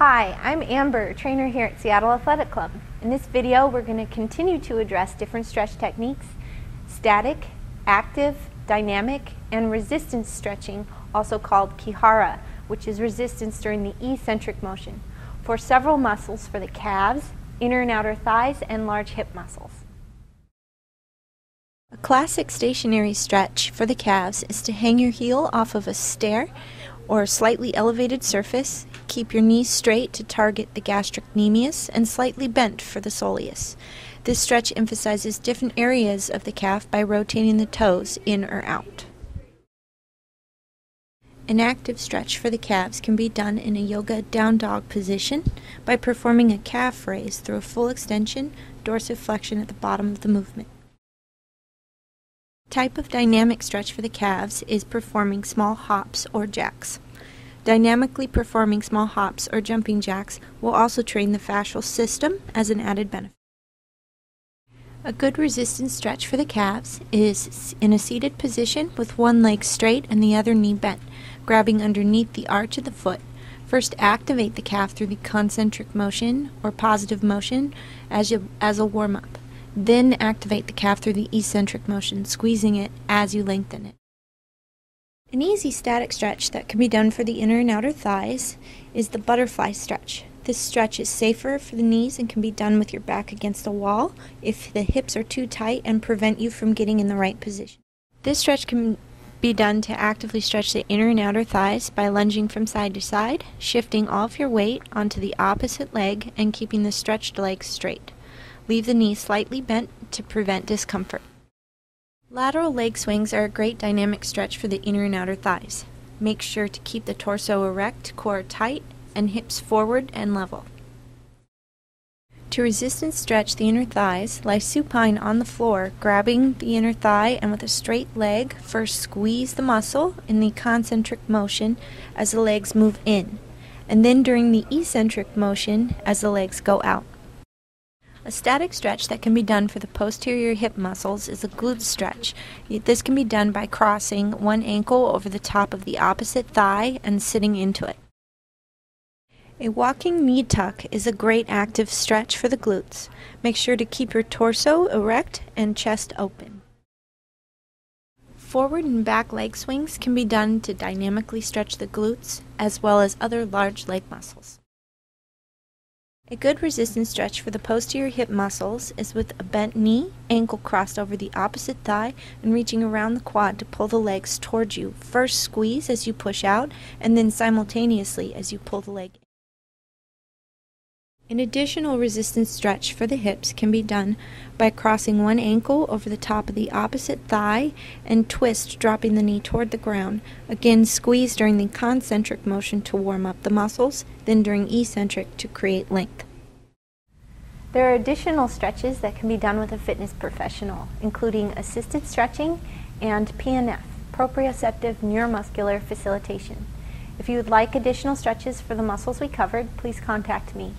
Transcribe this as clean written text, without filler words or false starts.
Hi, I'm Amber, trainer here at Seattle Athletic Club. In this video, we're going to continue to address different stretch techniques: static, active, dynamic, and resistance stretching, also called kihara, which is resistance during the eccentric motion, for several muscles for the calves, inner and outer thighs, and large hip muscles. A classic stationary stretch for the calves is to hang your heel off of a stair or slightly elevated surface. Keep your knees straight to target the gastrocnemius and slightly bent for the soleus. This stretch emphasizes different areas of the calf by rotating the toes in or out. An active stretch for the calves can be done in a yoga down dog position by performing a calf raise through a full extension, dorsiflexion at the bottom of the movement. Type of dynamic stretch for the calves is performing small hops or jacks. Dynamically performing small hops or jumping jacks will also train the fascial system as an added benefit. A good resistance stretch for the calves is in a seated position with one leg straight and the other knee bent, grabbing underneath the arch of the foot. First, activate the calf through the concentric motion or positive motion as a warm-up. Then activate the calf through the eccentric motion, squeezing it as you lengthen it. An easy static stretch that can be done for the inner and outer thighs is the butterfly stretch. This stretch is safer for the knees and can be done with your back against a wall if the hips are too tight and prevent you from getting in the right position. This stretch can be done to actively stretch the inner and outer thighs by lunging from side to side, shifting all of your weight onto the opposite leg and keeping the stretched leg straight. Leave the knee slightly bent to prevent discomfort. Lateral leg swings are a great dynamic stretch for the inner and outer thighs. Make sure to keep the torso erect, core tight, and hips forward and level. To resistance stretch the inner thighs, lie supine on the floor, grabbing the inner thigh, and with a straight leg, first squeeze the muscle in the concentric motion as the legs move in, and then during the eccentric motion as the legs go out. A static stretch that can be done for the posterior hip muscles is a glute stretch. This can be done by crossing one ankle over the top of the opposite thigh and sitting into it. A walking knee tuck is a great active stretch for the glutes. Make sure to keep your torso erect and chest open. Forward and back leg swings can be done to dynamically stretch the glutes as well as other large leg muscles. A good resistance stretch for the posterior hip muscles is with a bent knee, ankle crossed over the opposite thigh, and reaching around the quad to pull the legs towards you. First squeeze as you push out, and then simultaneously as you pull the leg in. An additional resistance stretch for the hips can be done by crossing one ankle over the top of the opposite thigh and twist, dropping the knee toward the ground. Again, squeeze during the concentric motion to warm up the muscles, then during eccentric to create length. There are additional stretches that can be done with a fitness professional, including assisted stretching and PNF, proprioceptive neuromuscular facilitation. If you would like additional stretches for the muscles we covered, please contact me.